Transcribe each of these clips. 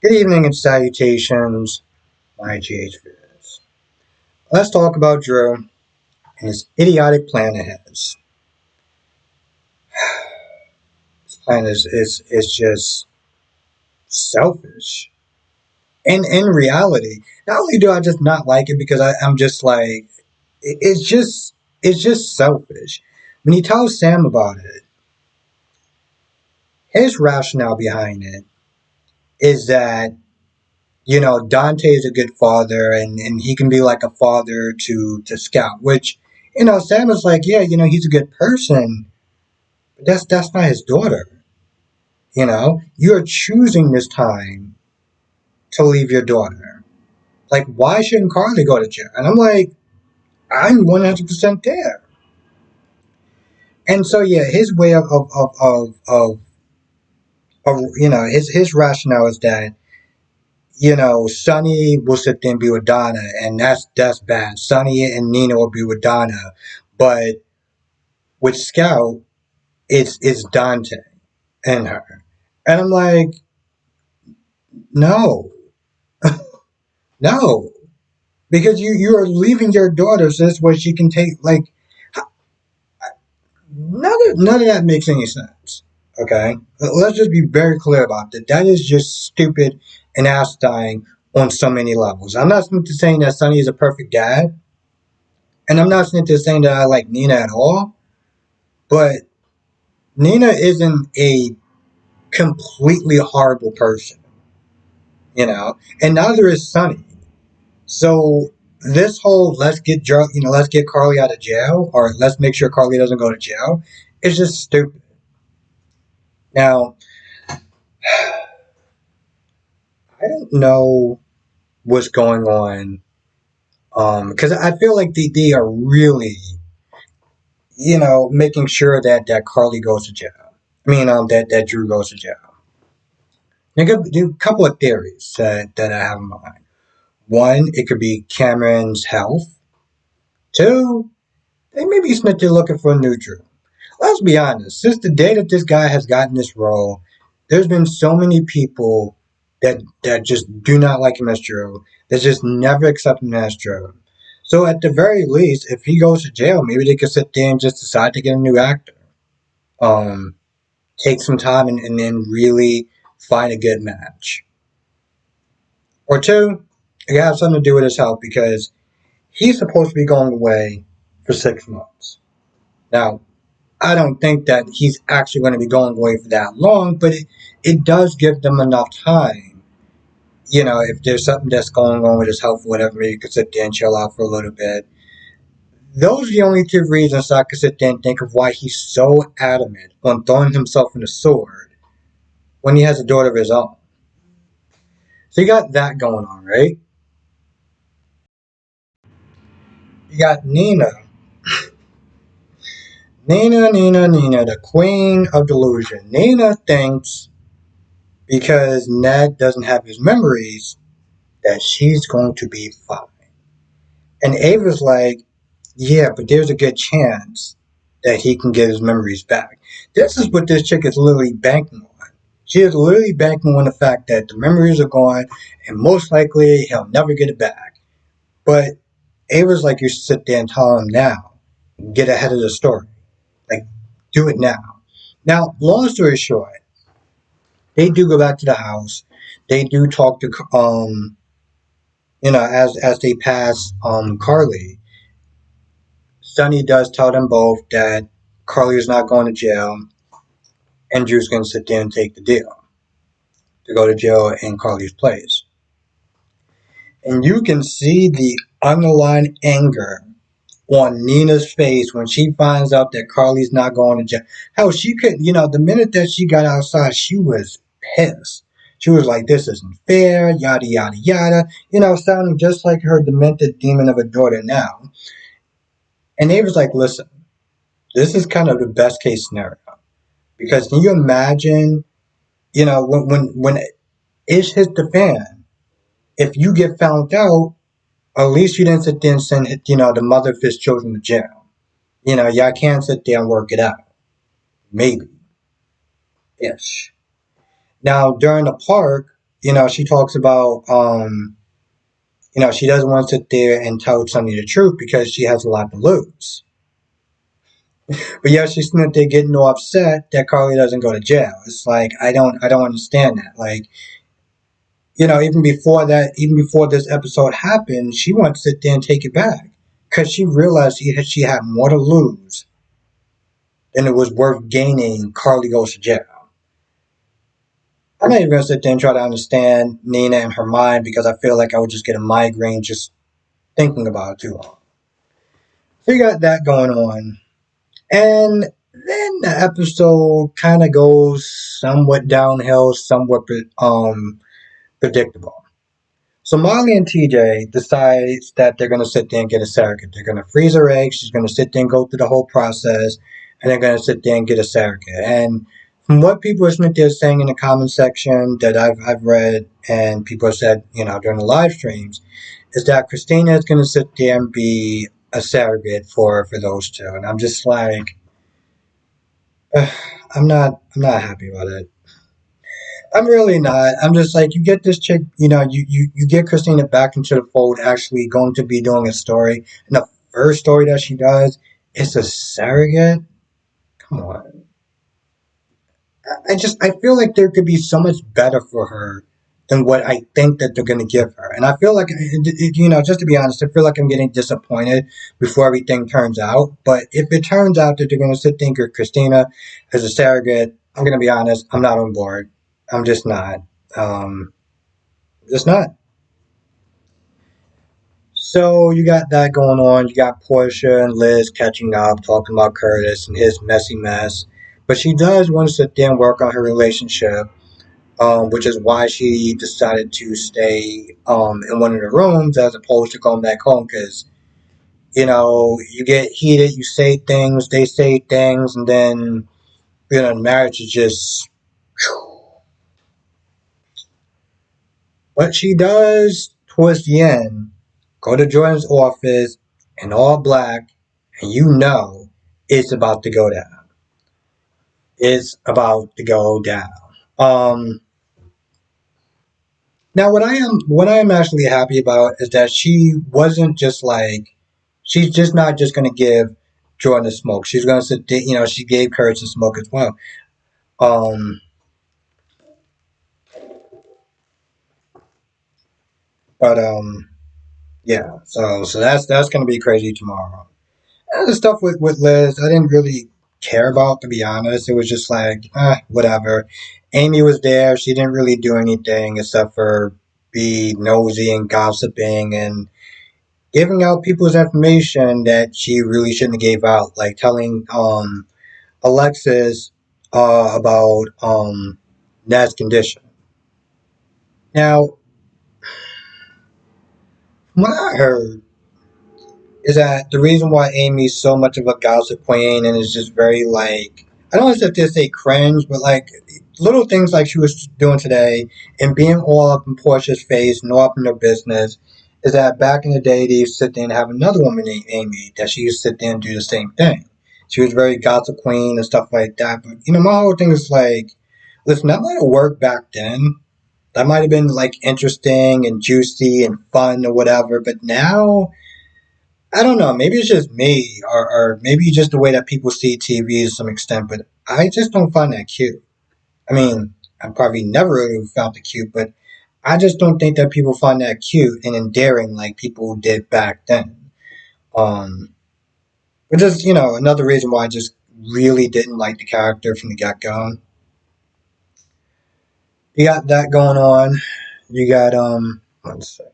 Good evening and salutations, my GH viewers. Let's talk about Drew and his idiotic plan of his. His plan is just selfish. And in reality, not only do I just not like it because I'm just like, it's just selfish. When he tells Sam about it, his rationale behind it is that Dante is a good father and he can be like a father to Scout, which, Sam is like, yeah, he's a good person, but that's not his daughter. You're choosing this time to leave your daughter. Like, why shouldn't Carly go to jail? And I'm like, I'm 100% there. And so, yeah, his way of his rationale is that Sonny will sit there and be with Donna, and that's bad. Sonny and Nina will be with Donna, but with Scout, it's Dante and her, and I'm like, no, no, because you are leaving your daughter so this way she can take none of that makes any sense. Okay, let's just be very clear about that. That is just stupid and ass dying on so many levels. I'm not saying that Sonny is a perfect dad. And I'm not saying that I like Nina at all, but Nina isn't a completely horrible person, and neither is Sonny. So this whole let's get Carly out of jail, or let's make sure Carly doesn't go to jail, is just stupid. Now, I don't know what's going on, because I feel like they are really, making sure that Carly goes to jail. I mean, that Drew goes to jail. I got a couple of theories that I have in mind. One, it could be Cameron's health. Two, they may be snitching looking for a new Drew. Let's be honest, since the day that this guy has gotten this role, there's been so many people that just do not like him as Drew, that just never accept him as Drew. So at the very least, if he goes to jail, maybe they could sit there and just decide to get a new actor. Um, Take some time and then really find a good match. Or two, it has something to do with his health because he's supposed to be going away for 6 months. Now, I don't think that he's actually going to be going away for that long, but it does give them enough time. If there's something that's going on with his health or whatever, maybe you could sit there and chill out for a little bit. Those are the only two reasons I could sit there and think of why he's so adamant on throwing himself in the sword when he has a daughter of his own. So you got that going on, right? You got Nina, the queen of delusion. Nina thinks because Ned doesn't have his memories that she's going to be fine. And Ava's like, yeah, but there's a good chance that he can get his memories back. This is what this chick is literally banking on. She is literally banking on the fact that the memories are gone and most likely he'll never get it back. But Ava's like, you should sit there and tell him now. Get ahead of the story. Like, do it now. Now, long story short, they do go back to the house. They do talk to as they pass Carly. Sonny does tell them both that Carly is not going to jail, and Drew's going to sit there and take the deal to go to jail in Carly's place. And you can see the underlying anger on Nina's face when she finds out that Carly's not going to jail. Hell, she could, the minute that she got outside, she was pissed. She was like, this isn't fair, yada, yada, yada. Sounding just like her demented demon of a daughter now. And they was like, listen, this is kind of the best case scenario. Because can you imagine, when Ish hits the fan, if you get found out, at least you didn't sit there and send, the mother of his children to jail. Y'all can't sit there and work it out. Maybe. Ish. Now, during the park, she talks about she doesn't want to sit there and tell Sonny the truth because she has a lot to lose. But yeah, she's sitting there getting all upset that Carly doesn't go to jail. It's like I don't understand that. Like, even before that, even before this episode happened, she wanted to sit there and take it back because she realized she had more to lose than it was worth gaining. Carly goes to jail. I'm not even gonna sit there and try to understand Nina and her mind because I feel like I would just get a migraine just thinking about it too long. So you got that going on. And then the episode kind of goes somewhat downhill, somewhat predictable. So Molly and TJ decides that they're going to sit there and get a surrogate. They're going to freeze her eggs. She's going to sit there and go through the whole process, and they're going to sit there and get a surrogate. And from what people are sitting there saying in the comment section that I've read, and people have said, during the live streams, is that Christina is going to sit there and be a surrogate for those two. And I'm just like, I'm not happy about it. I'm really not. I'm just like, you get this chick, you get Christina back into the fold, actually going to be doing a story. And the first story that she does is a surrogate. Come on. I feel like there could be so much better for her than what I think that they're going to give her. And I feel like, just to be honest, I feel like I'm getting disappointed before everything turns out. But if it turns out that they're going to sit there and get Christina as a surrogate, I'm going to be honest, I'm not on board. I'm just not. Um, just not. So you got that going on. You got Portia and Liz catching up, talking about Curtis and his messy mess. But she does want to sit there and work on her relationship, which is why she decided to stay in one of the rooms as opposed to going back home. Because, you get heated, you say things, they say things, and then, marriage is just. But she does, towards the end, go to Jordan's office in all black, and it's about to go down. It's about to go down. Um, Now, what I am actually happy about is that she wasn't just like she's just not just going to give Jordan a smoke. She's going to sit, she gave Courage a smoke as well. Um, but yeah, so that's going to be crazy tomorrow. And the stuff with Liz, I didn't really care about, to be honest. It was just like, whatever. Amy was there. She didn't really do anything except for be nosy and gossiping and giving out people's information that she really shouldn't have gave out, like telling Alexis about Nad's condition. Now, what I heard is that the reason why Amy's so much of a gossip queen and is just very like I don't want to say cringe, but like little things like she was doing today and being all up in Portia's face and all up in her business is that back in the day they used to sit there and have another woman named Amy that she used to sit there and do the same thing. She was very gossip queen and stuff like that. But my whole thing is like, listen, that might have worked back then. That might have been like interesting and juicy and fun or whatever. But now I don't know. Maybe it's just me, or maybe just the way that people see TV to some extent. But I just don't find that cute. I mean, I probably never really found it cute, but I just don't think that people find that cute and endearing like people did back then. Um, which is another reason why I just really didn't like the character from the get go. You got that going on. You got one second.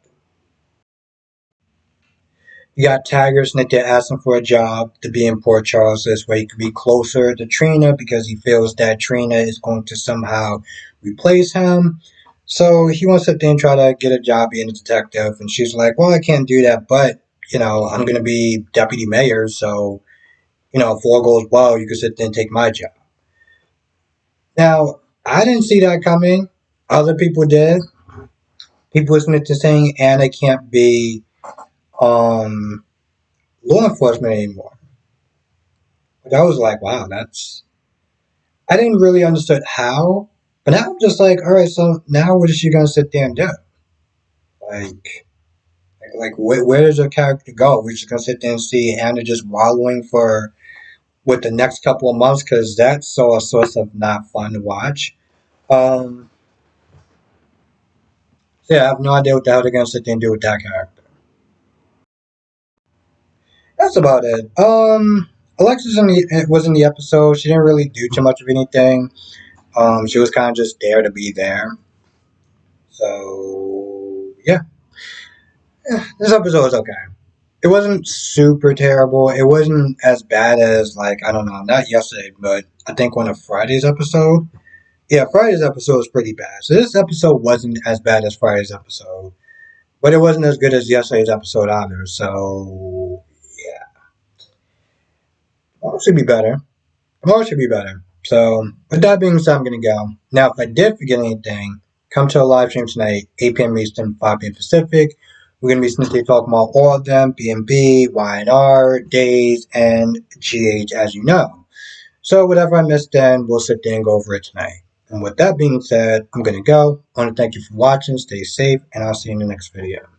You got Taggart Nick there asking for a job to be in Port Charles this way he could be closer to Trina because he feels that Trina is going to somehow replace him. So he wants to sit there and try to get a job being a detective. And she's like, well, I can't do that, but, I'm going to be deputy mayor. So, if all goes well, you can sit there and take my job. Now, I didn't see that coming. Other people did. People listening to saying Anna can't be um, law enforcement anymore. But I was like, wow, I didn't really understand how. But now I'm just like, all right, so now what is she gonna sit there and do? Like, where does her character go? We're just gonna sit there and see Anna just wallowing for with the next couple of months because that's so a source of not fun to watch. Um, so yeah, I have no idea what the hell they're gonna sit there and do with that character. That's about it. Alexis was in the episode. She didn't really do too much of anything. She was kind of just there to be there. So yeah, this episode was okay. It wasn't super terrible. It wasn't as bad as like I don't know, not yesterday, but I think one of Friday's episode. Yeah, Friday's episode was pretty bad. So this episode wasn't as bad as Friday's episode, but it wasn't as good as yesterday's episode either. So yeah, well, it should be better. Tomorrow should be better. So, with that being said, I'm going to go. Now, if I did forget anything, come to a live stream tonight, 8 p.m. Eastern, 5 p.m. Pacific. We're going to be simply talking about all of them, B&B, Y&R, Days, and GH, as you know. So, whatever I missed then, we'll sit there and go over it tonight. And with that being said, I'm going to go. I want to thank you for watching. Stay safe, and I'll see you in the next video.